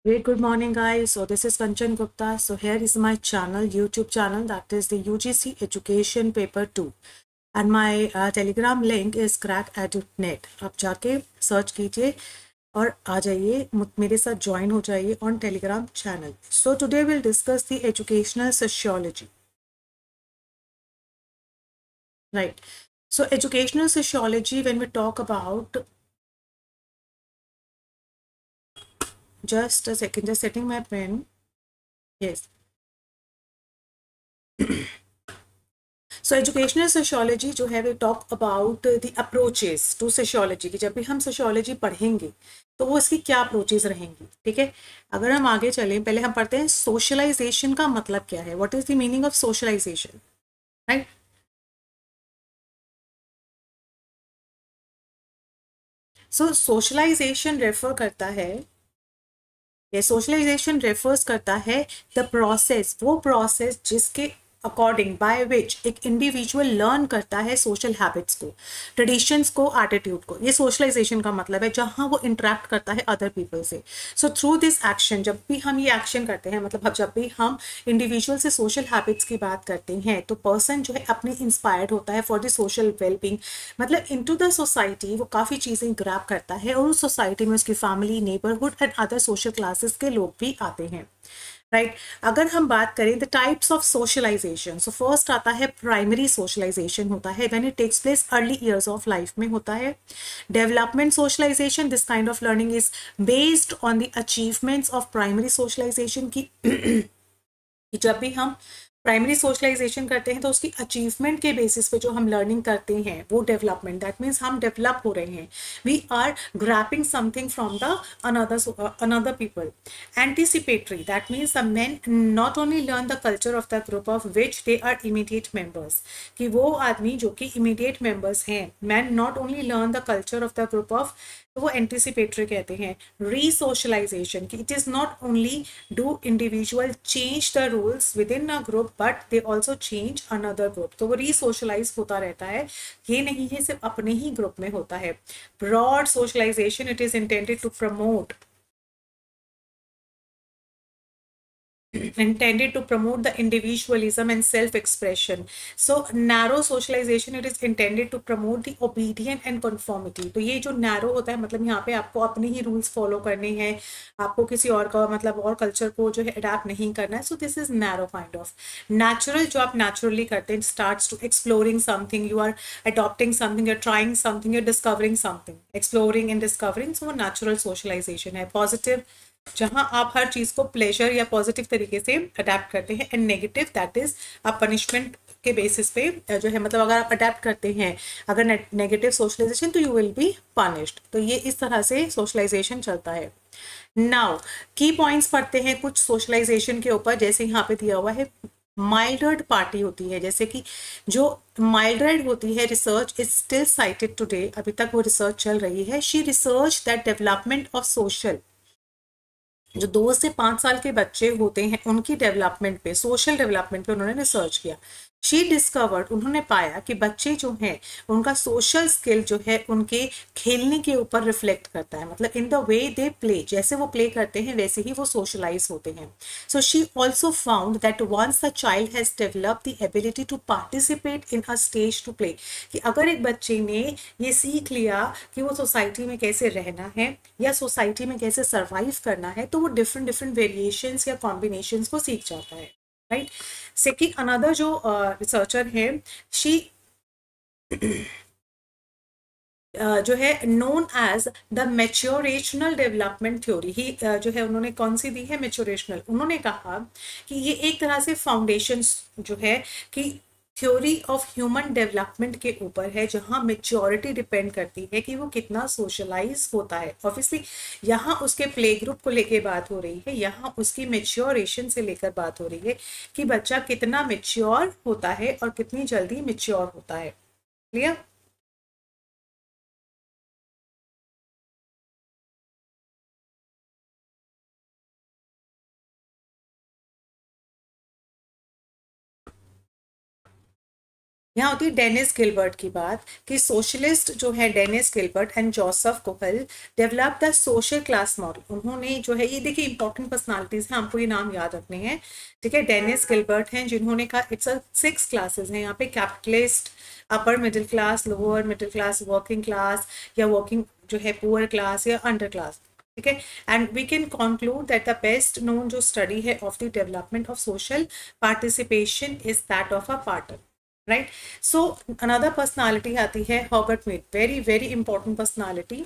Great, good morning, guys. So this is Kanchan Gupta. So here is my channel, YouTube channel, that is the UGC Education Paper 2. And my Telegram link is crack.net. आप जाके search कीजिए और आ जाइए, मेरे साथ join हो जाइए on Telegram channel. So today we'll discuss the educational sociology. Right. So educational sociology, when we talk about, just a second, just setting my pen. Yes. So educational sociology जो है we talk about the approaches to sociology की। जब भी हम sociology पढ़ेंगे तो वो इसकी क्या अप्रोचेस रहेंगी, ठीक है। अगर हम आगे चलें, पहले हम पढ़ते हैं सोशलाइजेशन का मतलब क्या है, what is the meaning of socialisation, right. So socialisation refer करता है, ये सोशलाइजेशन रेफर्स करता है द प्रोसेस, वो प्रोसेस जिसके अकॉर्डिंग बाय विच एक इंडिविजुअल लर्न करता है सोशल हैबिट्स को, ट्रेडिशंस को, एटीट्यूड को। ये सोशलाइजेशन का मतलब है जहां वो इंटरेक्ट करता है अदर पीपल से। सो थ्रू दिस एक्शन, जब भी हम ये एक्शन करते हैं, मतलब जब भी हम इंडिविजुअल से सोशल हैबिट्स की बात करते हैं, तो पर्सन जो है अपने इंस्पायर्ड होता है फॉर द सोशल वेलबींग, मतलब इनटू द सोसाइटी वो काफ़ी चीज़ें ग्रैब करता है और उस सोसाइटी में उसकी family, neighbourhood and other social classes के लोग भी आते हैं, राइट। अगर हम बात करें the types of socialisation, so first आता है प्राइमरी सोशलाइजेशन, होता है when it takes place early years of life में होता है। Development socialisation, this kind of learning is based on the achievements of primary socialisation की कि जब भी हम प्राइमरी सोशलाइजेशन करते हैं तो उसकी अचीवमेंट के बेसिस पे जो हम लर्निंग करते हैं वो डेवलपमेंट, दैट मीन्स हम डेवलप हो रहे हैं, we are grasping something from the another people. Anticipatory, that means the man not only learn the culture of the group of which they are immediate members, कि वो आदमी जो कि immediate members हैं, man not only learn the culture of the group of, तो वो anticipatory कहते हैं। रीसोशलाइजेशन, कि it is not only do individual change the rules with in a group but they also change another group, तो वो रीसोशलाइज होता रहता है, ये नहीं है सिर्फ अपने ही ग्रुप में होता है। Broad socialisation, it is intended to promote, intended to promote the individualism and self-expression. So narrow socialization, it is intended to promote the obedience and conformity. तो ये जो narrow होता है, मतलब यहाँ पे आपको अपने ही rules follow करने हैं, आपको किसी और का मतलब और culture को जो है adapt नहीं करना है. So this is narrow kind of. Natural, जो आप naturally करते हैं, starts to exploring something, you are adopting something, you're trying something, you're discovering something, exploring and discovering. So natural socialization है. Positive, जहां आप हर चीज को प्लेजर या पॉजिटिव तरीके से अडेप्ट करते हैं। एंड नेगेटिव, दैट इज आप पनिशमेंट के बेसिस पे जो है, मतलब अगर आप अडेप्ट करते हैं अगर नेगेटिव सोशलाइजेशन तो यू विल बी पनिश्ड। तो ये इस तरह से सोशलाइजेशन चलता है। नाउ की पॉइंट्स पढ़ते हैं कुछ सोशलाइजेशन के ऊपर, जैसे यहाँ पे दिया हुआ है माइल्डर्ड पार्टी होती है, जैसे कि जो माइल्डर्ड होती है, research is still cited today, अभी तक वो रिसर्च चल रही है। She research that development of social, जो 2 से 5 साल के बच्चे होते हैं उनकी डेवलपमेंट पे, सोशल डेवलपमेंट पे उन्होंने रिसर्च किया। शी डिस्कवर्ड, उन्होंने पाया कि बच्चे जो हैं उनका सोशल स्किल जो है उनके खेलने के ऊपर रिफ्लेक्ट करता है, मतलब in the way they play, जैसे वो प्ले करते हैं वैसे ही वो सोशलाइज होते हैं। So she also found that once the child has develop the ability to participate in a stage to play, कि अगर एक बच्चे ने ये सीख लिया कि वो सोसाइटी में कैसे रहना है या सोसाइटी में कैसे सर्वाइव करना है, तो वो डिफरेंट डिफरेंट वेरिएशंस या कॉम्बिनेशंस को सीख जाता है, राइट। सेकंड, अनदर जो रिसर्चर है, शी जो है known as the maturational development theory ही, जो है उन्होंने कौन सी दी है, मेच्योरेशनल। उन्होंने कहा कि ये एक तरह से फाउंडेशन जो है कि थ्योरी ऑफ ह्यूमन डेवलपमेंट के ऊपर है, जहां मेच्योरिटी डिपेंड करती है कि वो कितना सोशलाइज होता है। ऑब्वियसली यहाँ उसके प्ले ग्रुप को लेके बात हो रही है, यहाँ उसकी मेच्योरेशन से लेकर बात हो रही है कि बच्चा कितना मेच्योर होता है और कितनी जल्दी मेच्योर होता है। क्लियर। यहाँ होती है डेनिस गिलबर्ट की बात, कि सोशलिस्ट जो है Dennis Gilbert and Joseph Kahl develop the social class model. उन्होंने जो है, ये देखिए इंपॉर्टेंट पर्सनालिटीज हैं, हमको ये नाम याद रखने हैं, ठीक है। डेनिस गिलबर्ट हैं जिन्होंने कहा इट्स अ 6 क्लासेस हैं यहाँ पे, capitalist, upper middle class, lower middle class, working class, या वर्किंग जो है पुअर क्लास या अंडर क्लास, ठीक है। And we can conclude that the best known जो स्टडी है of the development of social participation is that of a Parton, right. So another personality आती है Herbert Mead, very very important personality.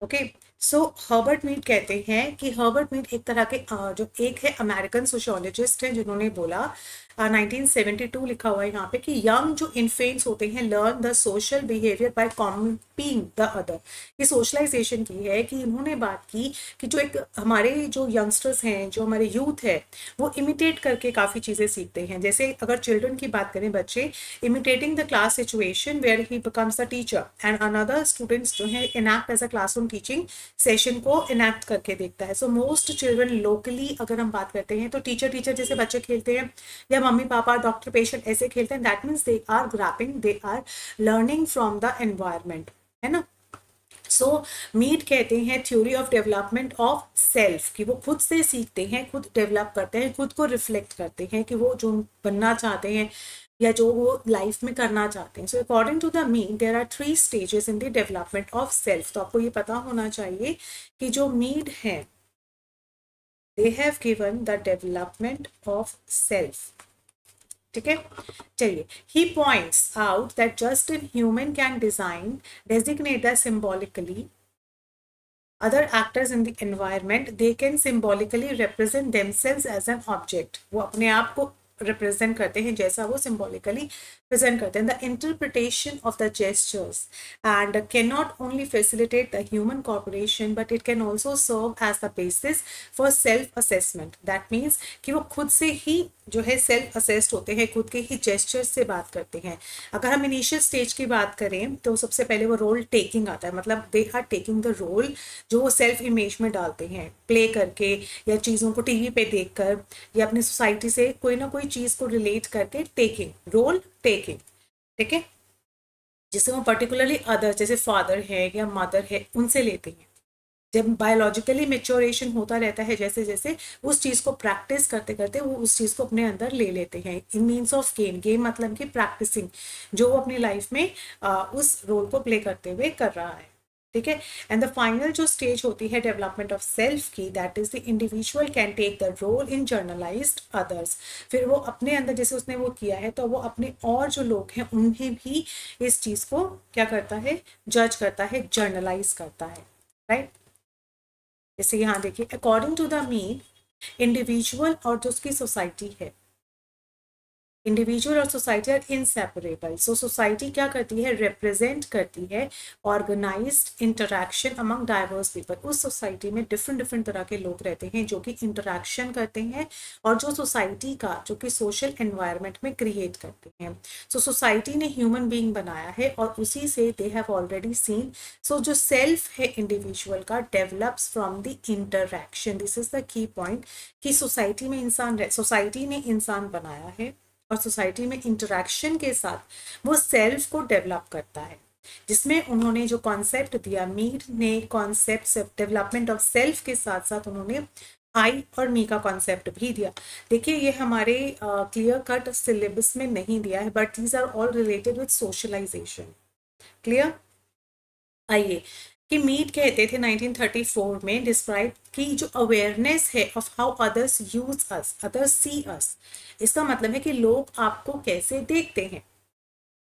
Okay, so Herbert Mead कहते हैं कि Herbert Mead एक तरह के जो एक है अमेरिकन सोशियोलॉजिस्ट हैं, जिन्होंने बोला 1972 लिखा हुआ है यहाँ पे, कि यंग जो इन्फेंट्स होते हैं learn the social behaviour by copying the other. ये सोशलाइजेशन की है, कि इन्होंने बात की कि जो एक हमारे जो यंगस्टर्स हैं, जो हमारे यूथ है, वो इमिटेट करके काफ़ी चीज़ें सीखते हैं। जैसे अगर चिल्ड्रन की बात करें, बच्चे imitating the class situation where he becomes the teacher and another students जो है enact as a classroom teaching session को इनैक्ट करके देखता है। सो मोस्ट चिल्ड्रन लोकली अगर हम बात करते हैं तो टीचर टीचर जैसे बच्चे खेलते हैं, या मम्मी पापा डॉक्टर पेशेंट ऐसे खेलते हैं, that means they are grasping, they are learning from the environment, है ना। सो मीड कहते हैं theory of development of self, कि वो खुद से सीखते हैं, खुद डेवलप करते हैं, खुद को रिफ्लेक्ट करते हैं कि वो जो बनना चाहते हैं या जो वो लाइफ में करना चाहते हैं। So according to the Mead there are 3 stages in the development of self. तो आपको ये पता होना चाहिए कि जो मीड है, they have given the development of self, ठीक है। चलिए, he points out that just in human can design designate the symbolically other actors in the environment, they can symbolically represent themselves as an object। वो अपने आप को represent करते हैं जैसा वो सिंबॉलिकली प्रेजेंट करते हैं। The interpretation of the gestures and can not only facilitate the human corporation but it can also serve as the basis for self assessment. That means कि वो खुद से ही जो है सेल्फ असेस्ड होते हैं, खुद के ही जेस्चर्स से बात करते हैं। अगर हम इनिशियल स्टेज की बात करें तो सबसे पहले वो रोल टेकिंग आता है, मतलब they are taking the role जो वो सेल्फ इमेज में डालते हैं, प्ले करके या चीज़ों को टीवी पे देखकर या अपनी सोसाइटी से कोई ना कोई चीज़ को रिलेट करके, टेकिंग रोल टेकिंग, ठीक है। जिससे वो पर्टिकुलरली अदर जैसे फादर है या मदर है उनसे लेते हैं। जब बायोलॉजिकली मेच्योरेशन होता रहता है, जैसे जैसे उस चीज़ को प्रैक्टिस करते करते वो उस चीज़ को अपने अंदर ले लेते हैं इन मीन्स ऑफ गेम। गेम मतलब कि प्रैक्टिसिंग, जो वो अपनी लाइफ में उस रोल को प्ले करते हुए कर रहा है, ठीक है। एंड द फाइनल जो स्टेज होती है डेवलपमेंट ऑफ सेल्फ की, that is the individual can take the role in generalized others. फिर वो अपने अंदर जैसे उसने वो किया है, तो वो अपने और जो लोग हैं उन्हें भी इस चीज़ को क्या करता है, जज करता है, जर्नलाइज करता है, राइट। जैसे यहाँ देखिए, according to the Mead individual और जो उसकी सोसाइटी है, इंडिविजुअल और society are inseparable. So society क्या करती है, रिप्रेजेंट करती है organised interaction among diverse people. उस सोसाइटी में डिफरेंट डिफरेंट तरह के लोग रहते हैं जो कि इंटरैक्शन करते हैं और जो सोसाइटी का जो कि सोशल एनवायरनमेंट में क्रिएट करते हैं। सो सोसाइटी ने ह्यूमन बीइंग बनाया है और उसी से दे हैव ऑलरेडी सीन। सो जो सेल्फ है इंडिविजुअल का develops from the interaction. This is the key point कि सोसाइटी में इंसान, सोसाइटी ने इंसान बनाया है और सोसाइटी में इंटरैक्शन के साथ वो सेल्फ को डेवलप करता है, जिसमें उन्होंने जो कॉन्सेप्ट दिया, मीड ने कॉन्सेप्ट डेवलपमेंट ऑफ सेल्फ के साथ साथ उन्होंने आई और मी का कॉन्सेप्ट भी दिया। देखिए ये हमारे क्लियर कट सिलेबस में नहीं दिया है, but these are all related with socialisation. Clear. आइए, कि मीड कहते थे 1934 में डिस्क्राइब की जो अवेयरनेस है of how others use us, others see us. इसका मतलब है कि लोग आपको कैसे देखते हैं।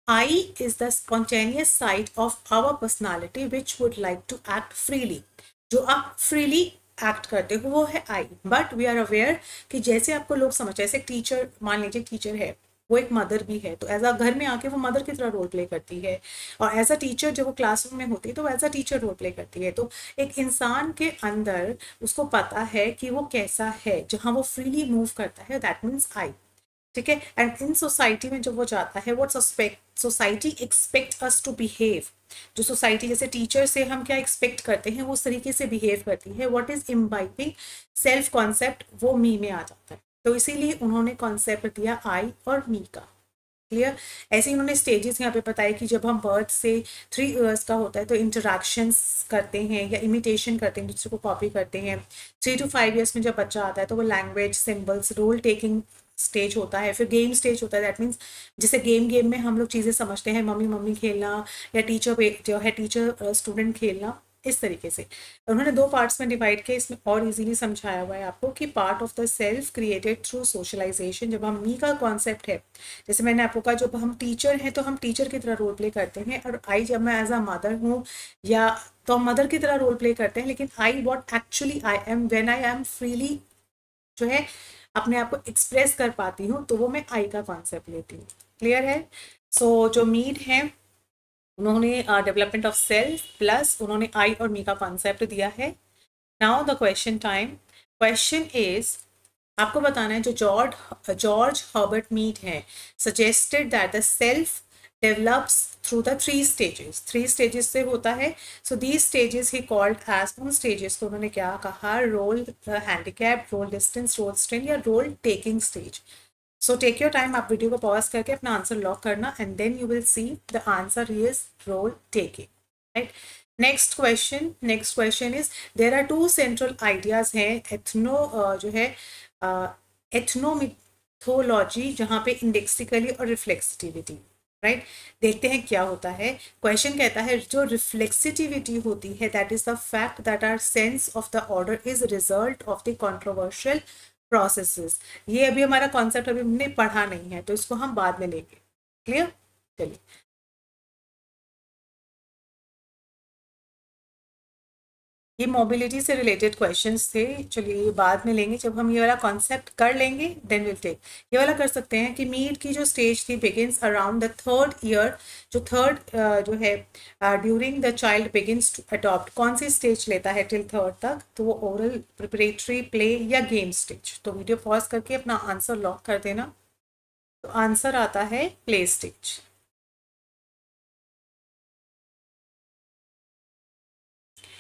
I is the spontaneous side of our personality which would like to act freely. जो आप फ्रीली एक्ट करते हो वो है I, but we are aware कि जैसे आपको लोग समझ, जैसे टीचर, मान लीजिए टीचर है, वो एक मदर भी है, तो एज अ घर में आके वो मदर की तरह रोल प्ले करती है, और एज अ टीचर जब वो क्लासरूम में होती है तो वो as a teacher role play करती है। तो एक इंसान के अंदर उसको पता है कि वो कैसा है, जहाँ वो फ्रीली मूव करता है, दैट मीन्स आई, ठीक है। एंड इन सोसाइटी में जब वो जाता है, what society expect us to behave, जो सोसाइटी जैसे टीचर से हम क्या एक्सपेक्ट करते हैं वो उस तरीके से बिहेव करती है। What is imbibing self concept, वो मी में आ जाता है। तो इसीलिए उन्होंने कॉन्सेप्ट दिया आई और मी का। क्लियर। ऐसे ही उन्होंने स्टेजेस यहाँ पे बताया कि जब हम बर्थ से 3 इयर्स का होता है तो इंटरेक्शंस करते हैं या इमिटेशन करते हैं, दूसरे को कॉपी करते हैं। 3 to 5 इयर्स में जब बच्चा आता है तो वो language, symbols, role taking stage होता है। फिर गेम स्टेज होता है, दैट मीन्स जैसे गेम में हम लोग चीज़ें समझते हैं, मम्मी मम्मी खेलना या जो है टीचर स्टूडेंट खेलना, इस तरीके से। उन्होंने 2 पार्ट्स में डिवाइड किया, इसमें और इजीली समझाया हुआ है आपको कि part of the self created through socialisation. जब हम मी का कॉन्सेप्ट है, जैसे मैंने आपको कहा जब हम टीचर हैं तो हम टीचर की तरह रोल प्ले करते हैं, और आई जब मैं एज अ मदर हूँ या तो हम मदर की तरह रोल प्ले करते हैं। लेकिन I what actually I am when I am freely जो है अपने आप को एक्सप्रेस कर पाती हूँ, तो वो मैं आई का कॉन्सेप्ट लेती हूँ। क्लियर है। सो जो मीड है उन्होंने डेवलपमेंट ऑफ सेल्फ प्लस उन्होंने आई और मी का कॉन्सेप्ट दिया है। Now the question time. Question is, आपको बताना है जो जॉर्ज हर्बर्ट मीड है suggested that the self develops through the 3 stages. 3 stages से होता है। So these stages he called as, उन स्टेजेस को उन्होंने क्या कहा, role handicap, role distance, role strain या role taking stage. So take your time, आप वीडियो को पॉज करके अपना आंसर लॉक करना and then you will see the answer is role taking. Right. Next question is, there are 2 central ideas हैं जो है एथनोमिथोलॉजी, जहाँ पे इंडेक्सिकली और रिफ्लेक्सिटिविटी। राइट। देखते हैं क्या होता है। क्वेश्चन कहता है जो रिफ्लेक्सिटिविटी होती है that is the fact that our sense of the order is result of the controversial processes. ये अभी हमारा कॉन्सेप्ट अभी हमने पढ़ा नहीं है, तो इसको हम बाद में लेंगे। क्लियर। चलिए, ये मोबिलिटी से रिलेटेड क्वेश्चंस थे। चलिए ये बाद में लेंगे, जब हम ये वाला कॉन्सेप्ट कर लेंगे देन विल टेक। ये वाला कर सकते हैं कि मीड की जो स्टेज थी begins around the 3rd year, जो थर्ड जो है during the child begins to adopt, कौन सी स्टेज लेता है टिल 3rd तक, तो वो ओरल, प्रिपरेटरी, प्ले या गेम स्टेज। तो वीडियो पॉज करके अपना आंसर लॉक कर देना। तो आंसर आता है प्ले स्टेज।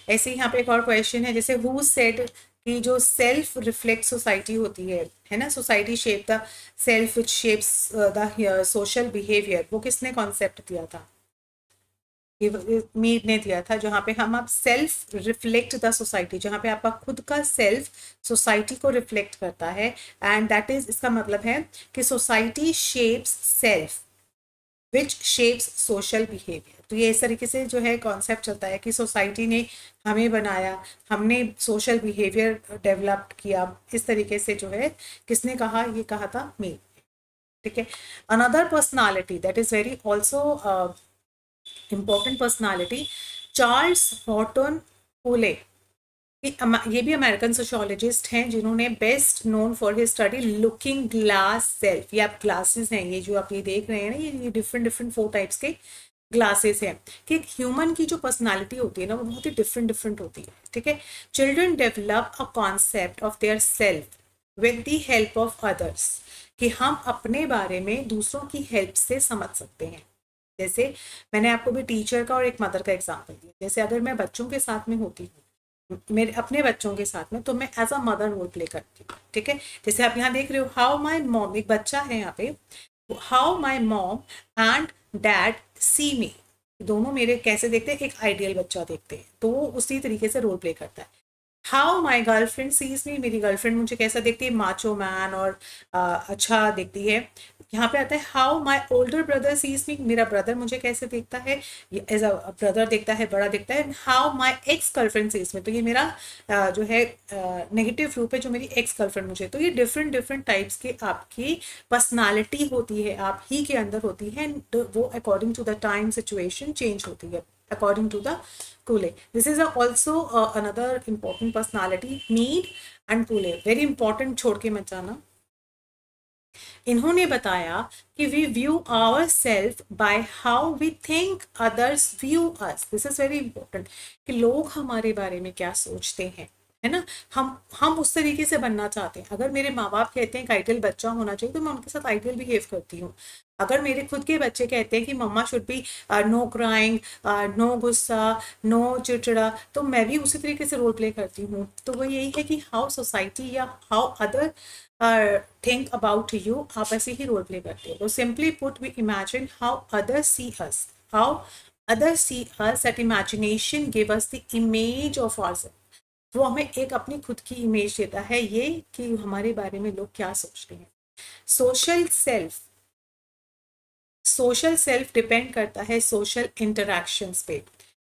ऐसे ही यहाँ पे एक और क्वेश्चन है, जैसे हु सेड कि जो सेल्फ रिफ्लेक्ट सोसाइटी होती है ना, society shape the self which shapes the social behaviour, वो किसने कॉन्सेप्ट दिया था? मीड ने दिया था। जहाँ पे हम आप सेल्फ रिफ्लेक्ट द सोसाइटी, जहाँ पे आपका खुद का सेल्फ सोसाइटी को रिफ्लेक्ट करता है, एंड दैट इज, इसका मतलब है कि society shapes self which shapes social behaviour. तो ये इस तरीके से जो है कॉन्सेप्ट चलता है कि सोसाइटी ने हमें बनाया, हमने सोशल बिहेवियर डेवलप किया, इस तरीके से जो है किसने कहा, ये कहा था मी। ठीक है। Another personality that is very also important personality, Charles Horton कोले। ये भी अमेरिकन सोशियोलॉजिस्ट हैं जिन्होंने best known for his study looking glass self. ये आप ग्लासेस हैं, ये जो आप ये देख रहे हैं ना, ये डिफरेंट डिफरेंट 4 टाइप्स के ग्लासेस हैं कि एक ह्यूमन की जो पर्सनालिटी होती है ना वो बहुत ही डिफरेंट डिफरेंट होती है। ठीक है। Children develop a concept of their self with the help of others, कि हम अपने बारे में दूसरों की हेल्प से समझ सकते हैं। जैसे मैंने आपको भी टीचर का और एक मदर का एग्जाम्पल दिया। जैसे अगर मैं बच्चों के साथ में होती हूँ, मेरे अपने बच्चों के साथ में, तो मैं as a mother role play करती हूँ। ठीक है। जैसे आप यहाँ देख रहे हो, हाउ माई मॉम, एक बच्चा है यहाँ पे, how my mom and dad see me, दोनों मेरे कैसे देखते हैं, एक आइडियल बच्चा देखते हैं, तो वो उसी तरीके से रोल प्ले करता है। How my girlfriend sees me, मेरी गर्लफ्रेंड मुझे कैसा देखती है, माचो मैन और अच्छा देखती है। यहाँ पे आता है how my older brother sees me, मेरा ब्रदर मुझे कैसे देखता है, एज अ ब्रदर देखता है, बड़ा देखता है। How my ex girlfriend sees me, तो ये मेरा जो है नेगेटिव रूप है, जो मेरी एक्स गर्लफ्रेंड मुझे। तो ये डिफरेंट डिफरेंट टाइप्स की आपकी पर्सनालिटी होती है, आप ही के अंदर होती है, वो according to the time situation change होती है according to the Cooley. This is also another important personality, Mead and Cooley. Very important, छोड़ के मत जाना। इन्होंने बताया कि we view ourselves by how we think others view us. This is very important, कि लोग हमारे बारे में क्या सोचते हैं। है ना। हम उस तरीके से बनना चाहते हैं। अगर मेरे माँ बाप कहते हैं कि आइडियल बच्चा होना चाहिए, तो मैं उनके साथ आइडियल बिहेव करती हूँ। अगर मेरे खुद के बच्चे कहते हैं कि mama should be no crying, no गुस्सा, नो चिड़चिड़ा, तो मैं भी उसी तरीके से रोल प्ले करती हूँ। तो वो यही है कि हाउ सोसाइटी या how other think about you, आप ऐसे ही रोल प्ले करते हो। तो simply put, we imagine how others see us, how others see us, that imagination give us the image of ourselves। वो हमें एक अपनी खुद की इमेज देता है, ये कि हमारे बारे में लोग क्या सोचते हैं। Social self, social self depend करता है सोशल इंटरैक्शंस पे।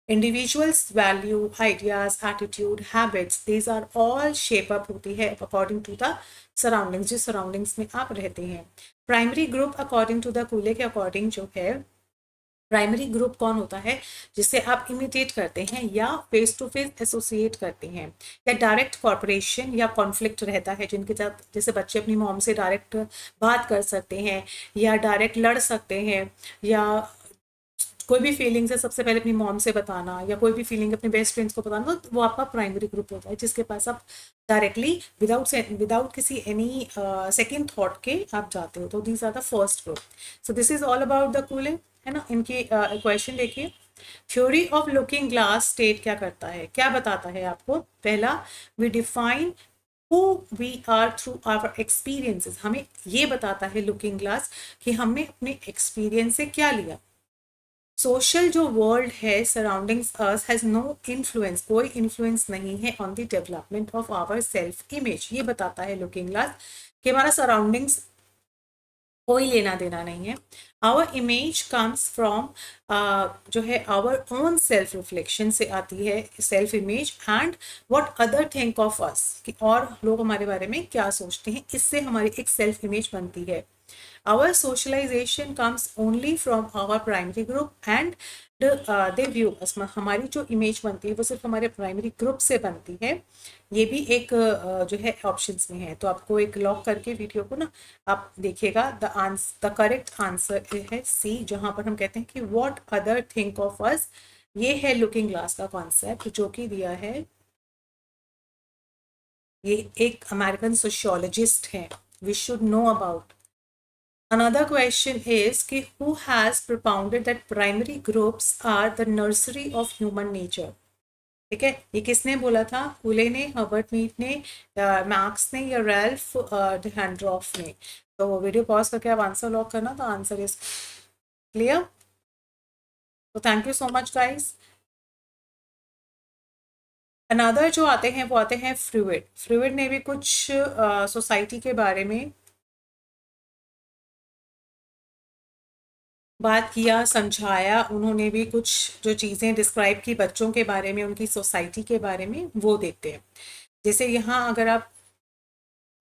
Individuals value, ideas, attitude, habits, these are all shape up होती है अकॉर्डिंग टू द सराउंडिंग्स, जिस सराउंडिंग्स में आप रहते हैं। Primary group according to the Cooley के अकॉर्डिंग जो है, प्राइमरी ग्रुप कौन होता है, जिसे आप इमिटेट करते हैं या फेस टू फेस एसोसिएट करते हैं, या डायरेक्ट कॉर्पोरेशन या कॉन्फ्लिक्ट रहता है, जिनके साथ जैसे बच्चे अपनी मॉम से डायरेक्ट बात कर सकते हैं या डायरेक्ट लड़ सकते हैं, या कोई भी फीलिंग्स है सबसे पहले अपनी मॉम से बताना, या कोई भी फीलिंग अपने बेस्ट फ्रेंड्स को बताना, तो वो आपका प्राइमरी ग्रुप होता है, जिसके पास आप डायरेक्टली विदाउट किसी एनी सेकेंड थॉट के आप जाते हो। तो these are the first group. So this is all about the cooling, है ना। इनकी क्वेश्चन देखिए। Theory of looking glass state क्या करता है, क्या बताता है आपको। पहला, we define who we are through our experiences। हमें ये बताता है लुकिंग ग्लास कि हमने अपने एक्सपीरियंस से क्या लिया। सोशल जो वर्ल्ड है surroundings us has no influence, कोई इन्फ्लुएंस नहीं है on the development of our self image. ये बताता है लुकिंग ग्लास कि हमारा सराउंडिंग्स कोई लेना देना नहीं है। आवर इमेज कम्स फ्रॉम, जो है आवर ओन सेल्फ रिफ्लेक्शन से आती है self image, and what other think of us, कि और लोग हमारे बारे में क्या सोचते हैं, इससे हमारी एक सेल्फ इमेज बनती है। Our socialization comes only from our primary group and they view us। हमारी जो इमेज बनती है वो सिर्फ हमारे प्राइमरी ग्रुप से बनती है। ये भी एक जो है ऑप्शंस में है, तो आपको एक लॉक करके वीडियो को ना आप देखिएगा। द करेक्ट आंसर है सी, जहां पर हम कहते हैं कि what other think of us. ये है लुकिंग ग्लास का कॉन्सेप्ट, जो कि दिया है, ये एक अमेरिकन सोशियोलॉजिस्ट है, we should know about. Another question is कि who has propounded that primary groups are the nursery of human nature। ठीक है, ये किसने बोला था, कूले ने, हर्बर्ट मीड ने, मार्क्स ने, या रैल्फ डैंड्रॉफ ने। तो वीडियो पॉज करके आप आंसर लॉक करना। तो आंसर इज क्लियर। तो thank you so much guys. Another जो आते हैं वो आते हैं फ्रूइड। फ्रूइड ने भी कुछ सोसाइटी के बारे में बात किया, समझाया। उन्होंने भी कुछ जो चीज़ें डिस्क्राइब की बच्चों के बारे में, उनकी सोसाइटी के बारे में, वो देते हैं। जैसे यहाँ अगर आप,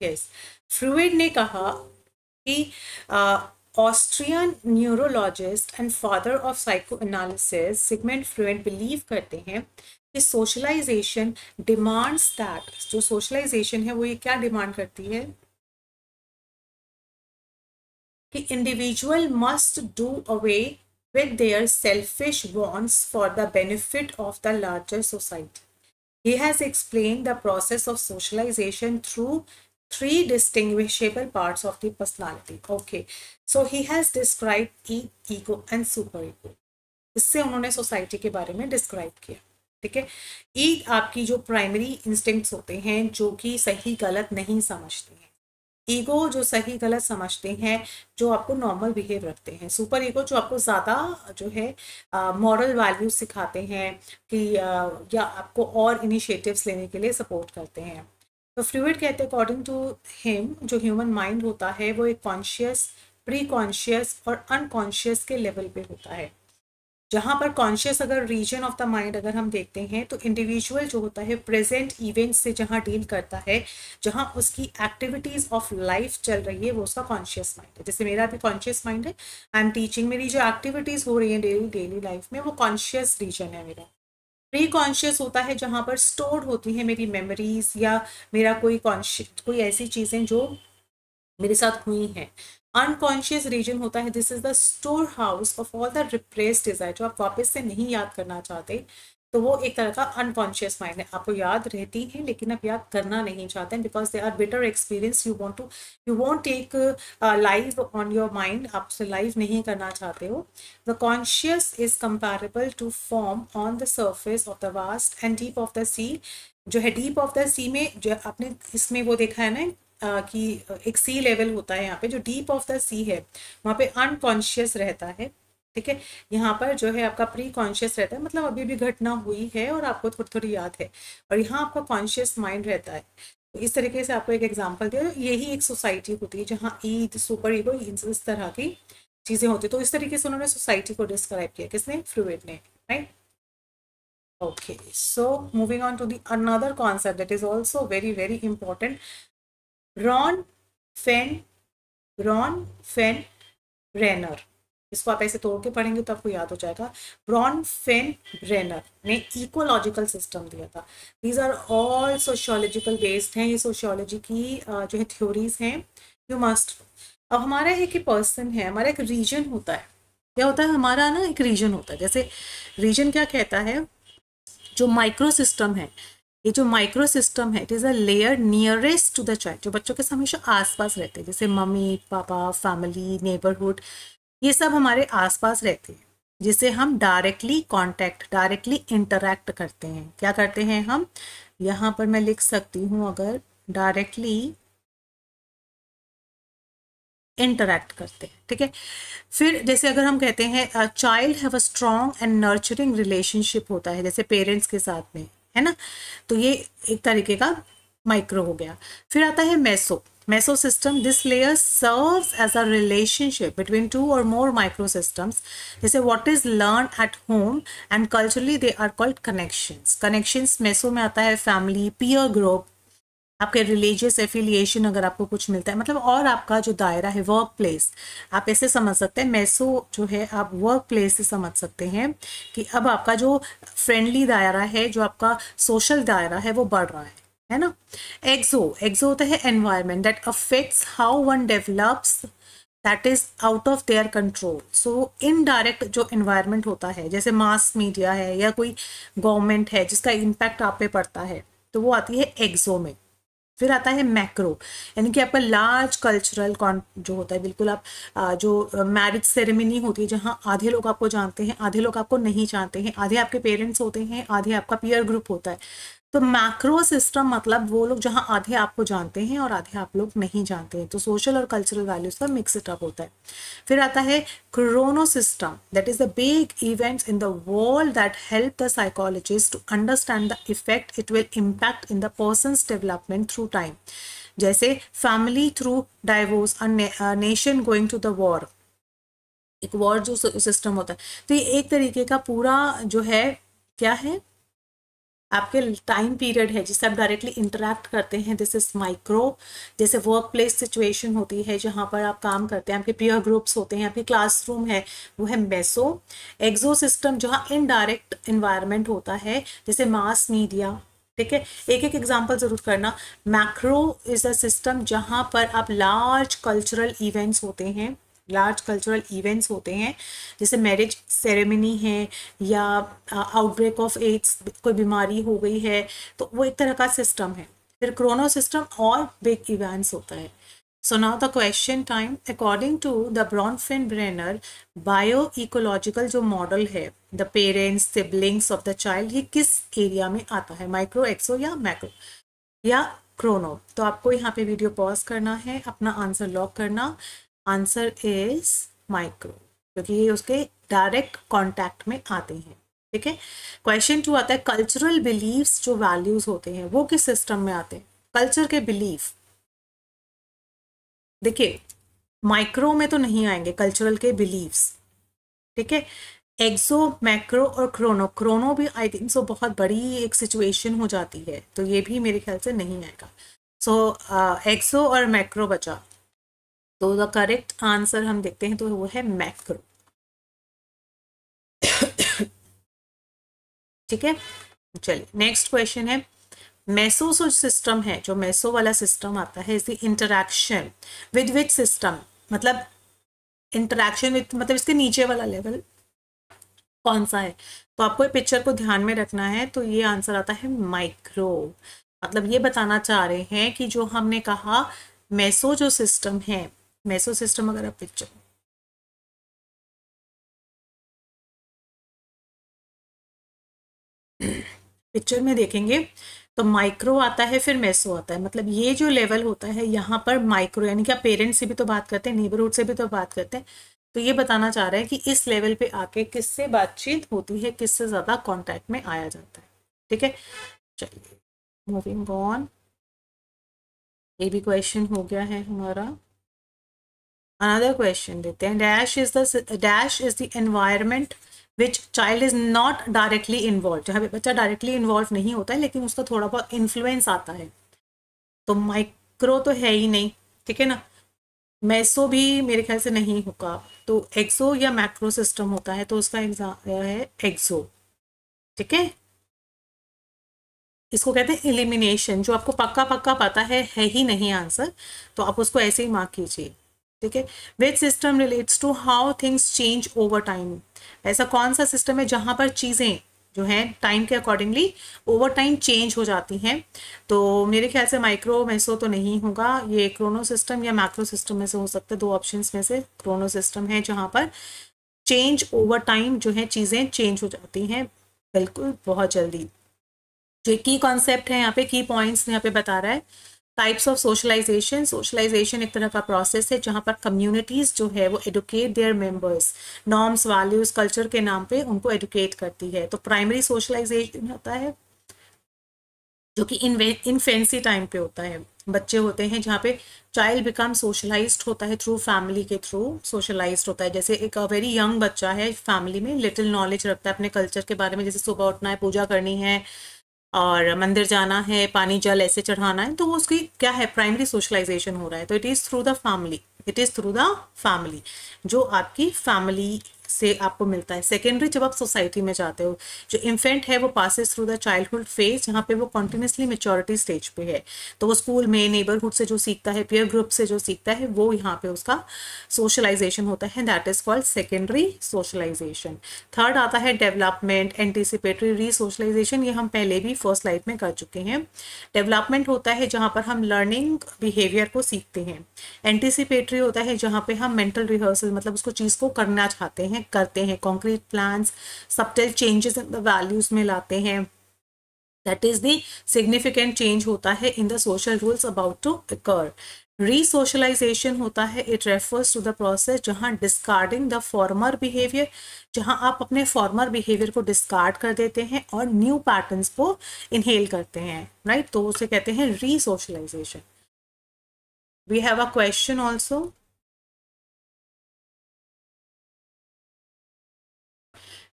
यस, फ्रूइड ने कहा कि Austrian neurologist and father of psycho analysis Sigmund Freud believe करते हैं कि सोशलाइजेशन डिमांड्स दैट, जो सोशलाइजेशन है वो ये क्या डिमांड करती है कि individual must do away with their selfish wants for the benefit of the larger society। He has explained the process of socialization through three distinguishable parts of the personality। Okay, so he has described ego and superego। इससे उन्होंने society के बारे में describe किया। ठीक है, ईग आपकी जो प्राइमरी इंस्टिंक्ट्स होते हैं, जो कि सही गलत नहीं समझते हैं। ईगो जो सही गलत समझते हैं, जो आपको नॉर्मल बिहेव रखते हैं। सुपर ईगो जो आपको ज़्यादा जो है मॉरल वैल्यूज सिखाते हैं कि या आपको और इनिशिएटिव्स लेने के लिए सपोर्ट करते हैं। तो फ्लूइड कहते हैं अकॉर्डिंग टू हिम, जो ह्यूमन माइंड होता है वो एक कॉन्शियस, प्री कॉन्शियस और अनकॉन्शियस के लेवल पे होता है। जहाँ पर कॉन्शियस अगर रीजन ऑफ द माइंड अगर हम देखते हैं, तो इंडिविजुअल जो होता है प्रेजेंट इवेंट्स से जहाँ डील करता है, जहाँ उसकी एक्टिविटीज ऑफ लाइफ चल रही है, वो उसका कॉन्शियस माइंड है। जैसे मेरा भी कॉन्शियस माइंड है, आई एम टीचिंग, मेरी जो एक्टिविटीज हो रही है डेली लाइफ में, वो कॉन्शियस रीजन है मेरा। प्री कॉन्शियस होता है जहाँ पर स्टोर्ड होती है मेरी मेमोरीज, या मेरा कोई ऐसी चीज़ें जो मेरे साथ हुई हैं। अनकॉन्शियस रीजन होता है, this is the store house of all the repressed desire, जो आप वापस से नहीं याद करना चाहते, तो वो एक तरह का अनकॉन्शियस माइंड है, आपको याद रहती है लेकिन आप याद करना नहीं चाहते हैं, because they are better experience, you want take live on your mind, आप उसे लाइव नहीं करना चाहते हो। The conscious is comparable to form on the surface of the vast and deep of the sea. जो है डीप ऑफ द सी में, जो आपने इसमें वो देखा है ना कि एक सी लेवल होता है, यहाँ पे जो डीप ऑफ द सी है वहाँ पे अनकॉन्शियस रहता है, ठीक है। यहाँ पर जो है आपका प्री कॉन्शियस रहता है, मतलब अभी भी घटना हुई है और आपको थोड़ी थोड़ी याद है, और यहाँ आपका कॉन्शियस माइंड रहता है। तो इस तरीके से आपको एक एग्जांपल दिया, यही एक सोसाइटी होती है जहाँ ईद सुपर ईगो इस तरह की चीज़ें होती, तो इस तरीके से उन्होंने सोसाइटी को डिस्क्राइब किया, किसने, फ्लूइड ने, right. Okay, so moving on to the another concept that is also very very important. रॉन फेन रॉन फेन ब्रेनर, इसको आप ऐसे तोड़ के पढ़ेंगे तो आपको याद हो जाएगा। रॉन फेन ब्रेनर ने इकोलॉजिकल सिस्टम दिया था। These are all sociological based हैं, ये सोशियोलॉजी की जो है थ्योरीज हैं, यू मस्ट। अब हमारा एक पर्सन है, हमारा एक रीजन होता है, क्या होता है हमारा ना, एक रीजन होता है। जैसे रीजन क्या कहता है, जो माइक्रो सिस्टम है, ये जो माइक्रो सिस्टम है, it is a layer nearest to the child, जो बच्चों के हमेशा आसपास रहते हैं, जैसे मम्मी पापा, फैमिली, नेबरहुड, ये सब हमारे आसपास रहते हैं, जिसे हम डायरेक्टली कांटेक्ट, डायरेक्टली इंटरैक्ट करते हैं। क्या करते हैं हम, यहाँ पर मैं लिख सकती हूँ, अगर डायरेक्टली इंटरैक्ट करते हैं, ठीक है। फिर जैसे अगर हम कहते हैं child have a strong and nurturing relationship होता है, जैसे पेरेंट्स के साथ में, है ना, तो ये एक तरीके का माइक्रो हो गया। फिर आता है meso, meso system, this layer serves as a relationship between two और मोर माइक्रो सिस्टम्स, जैसे what is learn at home and culturally they are called connections. Connections meso में आता है फैमिली, पीयर ग्रुप, आपके रिलीजियस एफिलिएशन अगर आपको कुछ मिलता है, मतलब, और आपका जो दायरा है वर्क प्लेस, आप ऐसे समझ सकते हैं, मेसो जो है आप वर्क प्लेस से समझ सकते हैं कि अब आपका जो फ्रेंडली दायरा है, जो आपका सोशल दायरा है, वो बढ़ रहा है ना। एक्सो, एक्सो होता है environment that affects how one develops, that is out of their control. So indirect जो एनवायरमेंट होता है, जैसे मास मीडिया है या कोई गवर्नमेंट है जिसका इम्पैक्ट आप पे पड़ता है, तो वो आती है एक्सो में। फिर आता है मैक्रो, यानी कि आपका लार्ज कल्चरल जो होता है, बिल्कुल आप जो मैरिज सेरेमनी होती है, जहाँ आधे लोग आपको जानते हैं, आधे लोग आपको नहीं जानते हैं, आधे आपके पेरेंट्स होते हैं, आधे आपका पीयर ग्रुप होता है। तो मैक्रो सिस्टम मतलब वो लोग जहाँ आधे आपको जानते हैं और आधे आप लोग नहीं जानते हैं, तो सोशल और कल्चरल वैल्यूज का मिक्स इट अप होता है। फिर आता है chronosystem, that is the big events in the world that help the psychologist to understand the effect it will impact in the person's development through time, जैसे family through divorce, nation going to the war, एक war जो system होता है। तो ये एक तरीके का पूरा जो है, क्या है, आपके टाइम पीरियड है जिससे आप डायरेक्टली इंटरैक्ट करते हैं, दिस इज माइक्रो। जैसे वर्क प्लेस सिचुएशन होती है जहाँ पर आप काम करते हैं, आपके पीयर ग्रुप्स होते हैं, आपके क्लासरूम है, वो है मेसो। एक्सो सिस्टम जहाँ इनडायरेक्ट इन्वायरमेंट होता है, जैसे मास मीडिया, ठीक है। एक एक एग्जाम्पल जरूर करना। मैक्रो इज अ सिस्टम जहाँ पर आप लार्ज कल्चरल इवेंट्स होते हैं, लार्ज कल्चरल इवेंट्स होते हैं, जैसे मैरिज सेरेमनी है या आउटब्रेक ऑफ एड्स, कोई बीमारी हो गई है, तो वो एक तरह का सिस्टम है। फिर क्रोनो सिस्टम और बिग इवेंट्स होता है। So now the question time, according to the Bronfenbrenner bioecological जो मॉडल है, the parents siblings of the child, ये किस एरिया में आता है, माइक्रो, एक्सो या मैक्रो या क्रोनो। तो आपको यहाँ पे वीडियो पॉज करना है, अपना आंसर लॉक करना। आंसर इज माइक्रो, क्योंकि ये उसके डायरेक्ट कांटेक्ट में आते हैं, ठीक है। क्वेश्चन 2 आता है कल्चरल बिलीव्स जो वैल्यूज होते हैं वो किस सिस्टम में आते हैं, कल्चर के बिलीफ। देखिए माइक्रो में तो नहीं आएंगे कल्चरल के बिलीव्स, ठीक है। एक्सो, मैक्रो और क्रोनो, क्रोनो भी आई थिंक सो बहुत बड़ी एक सिचुएशन हो जाती है, तो ये भी मेरे ख्याल से नहीं आएगा। सो एक्सो और मैक्रो बचा, तो द करेक्ट आंसर हम देखते हैं तो वो है मैक्रो, ठीक है। चलिए नेक्स्ट क्वेश्चन है, मेसो सिस्टम है, जो मेसो वाला सिस्टम आता है, is the interaction with which system, मतलब इंटरैक्शन विद, मतलब इसके नीचे वाला लेवल कौन सा है? तो आपको ये पिक्चर को ध्यान में रखना है। तो ये आंसर आता है माइक्रो। मतलब ये बताना चाह रहे हैं कि जो हमने कहा मेसो जो सिस्टम है, मेसो सिस्टम अगर आप पिक्चर में देखेंगे तो माइक्रो आता है, फिर मेसो आता है। मतलब ये जो लेवल होता है यहाँ पर माइक्रो, यानी कि आप पेरेंट्स से भी तो बात करते हैं, नेबरहुड से भी तो बात करते हैं। तो ये बताना चाह रहा है कि इस लेवल पे आके किससे बातचीत होती है, किससे ज्यादा कांटेक्ट में आया जाता है। ठीक है, चलिए मूविंग ऑन। ये भी क्वेश्चन हो गया है हमारा। अनदर क्वेश्चन देते हैं। Dash is the environment which child is not directly involve, जहाँ पे बच्चा डायरेक्टली इन्वॉल्व नहीं होता है लेकिन उसका थोड़ा बहुत इन्फ्लुएंस आता है। तो माइक्रो तो है ही नहीं, ठीक है ना। मेसो भी मेरे ख्याल से नहीं होगा। तो एक्सो या मैक्रो सिस्टम होता है, तो उसका एग्जाम है एक्सो। ठीक है, इसको कहते हैं एलिमिनेशन। जो आपको पक्का पक्का पता है ही नहीं आंसर, तो आप उसको ऐसे ही मार्क कीजिए। ठीक है, which system relates to how things change over time. ऐसा कौन सा सिस्टम है जहां पर चीज़ें जो हैं टाइम के अकॉर्डिंगली ओवर टाइम चेंज हो जाती हैं। तो मेरे ख्याल से माइक्रो मेसो तो नहीं होगा, ये क्रोनो सिस्टम या मैक्रो सिस्टम में से हो सकता है। दो ऑप्शंस में से क्रोनो सिस्टम है जहां पर चेंज ओवर टाइम जो है चीज़ें चेंज हो जाती हैं बिल्कुल बहुत जल्दी। जो की कॉन्सेप्ट है यहाँ पे, की पॉइंट्स यहाँ पे बता रहा है। Types of socialisation. सोशलाइजेशन एक तरह का प्रोसेस है जहाँ पर कम्युनिटीज जो है वो educate their members, norms values culture के नाम पे उनको एडुकेट करती है। तो प्राइमरी सोशलाइजेशन होता है जो कि इन्फेंसी टाइम पे होता है। बच्चे होते हैं जहाँ पे चाइल्ड बिकम सोशलाइज्ड होता है थ्रू फैमिली के थ्रू सोशलाइज्ड होता है। जैसे एक वेरी यंग बच्चा है, फैमिली में लिटिल नॉलेज रखता है अपने कल्चर के बारे में, जैसे सुबह उठना है, पूजा करनी है और मंदिर जाना है, पानी जल ऐसे चढ़ाना है, तो वो उसकी क्या है, प्राइमरी सोशलाइजेशन हो रहा है। तो it is through the family, it is through the family, जो आपकी फैमिली से आपको मिलता है। सेकेंडरी जब आप सोसाइटी में जाते हो, जो इन्फेंट है वो passes through the childhood phase, जहाँ पे वो कॉन्टिन्यूसली मेच्योरिटी स्टेज पे है। तो वो स्कूल में नेबरहुड से जो सीखता है, पीयर ग्रुप से जो सीखता है, वो यहाँ पे उसका सोशलाइजेशन होता है। That is called secondary socialisation. Third आता है डेवलपमेंट, एंटीसिपेटरी रीसोशलाइजेशन। ये हम पहले भी फर्स्ट स्लाइड में कर चुके हैं। डेवलपमेंट होता है जहाँ पर हम लर्निंग बिहेवियर को सीखते हैं। एंटीसिपेटरी होता है जहाँ पे हम मेंटल रिहर्सल, मतलब उसको चीज़ को करना चाहते हैं, करते हैं, concrete plans, subtle changes in the values में लाते हैं। That is the significant change होता है in the social rules about to occur. Resocialization होता है, it refers to the process जहाँ डिस्कार्डिंग द फॉर्मर बिहेवियर, जहाँ आप अपने फॉर्मर बिहेवियर को डिस्कार्ड कर देते हैं और न्यू पैटर्न्स को इनहेल करते हैं, राइट। तो उसे कहते हैं resocialization. We have a question also.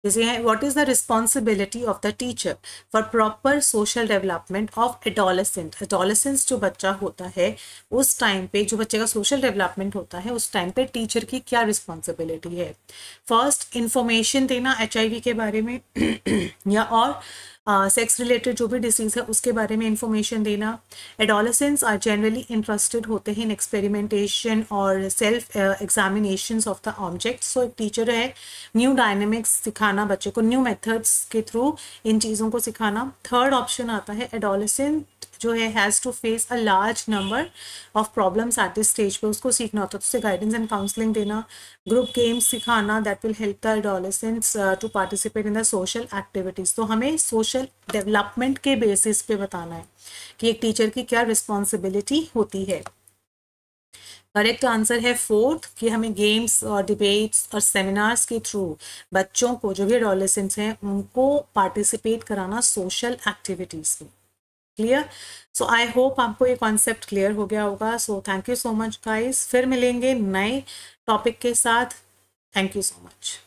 जैसे है, what is the responsibility of the teacher for proper social development of adolescent. Adolescence जो बच्चा होता है उस टाइम पे, जो बच्चे का सोशल डेवलपमेंट होता है उस टाइम पे टीचर की क्या रिस्पॉन्सिबिलिटी है। फर्स्ट, इंफॉर्मेशन देना HIV के बारे में या और सेक्स रिलेटेड जो भी डिसीज है उसके बारे में इंफॉर्मेशन देना। एडोलेसेंट्स आर जनरली इंटरेस्टेड होते हैं इन एक्सपेरिमेंटेशन और self examination of the object. So एक टीचर है, न्यू डायनेमिक्स सिखाना बच्चे को, न्यू मेथड्स के थ्रू इन चीज़ों को सिखाना। थर्ड ऑप्शन आता है, एडोलेसेंट जो है has to face a large number of problems at this stage पे, उसको सीखना होता है, तो उससे गाइडेंस एंड काउंसलिंग देना। ग्रुप गेम्स सिखाना, that will help the adolescents to participate in the social activities. तो हमें सोशल डेवलपमेंट के बेसिस पे बताना है कि एक टीचर की क्या रिस्पॉन्सिबिलिटी होती है। करेक्ट आंसर है फोर्थ, कि हमें गेम्स और डिबेट्स और सेमिनार्स के थ्रू बच्चों को, जो भी एडोलेसेंट्स हैं, उनको पार्टिसिपेट कराना सोशल एक्टिविटीज़ में। क्लियर। सो आई होप आपको ये कॉन्सेप्ट क्लियर हो गया होगा। So thank you so much guys, फिर मिलेंगे नए टॉपिक के साथ। Thank you so much.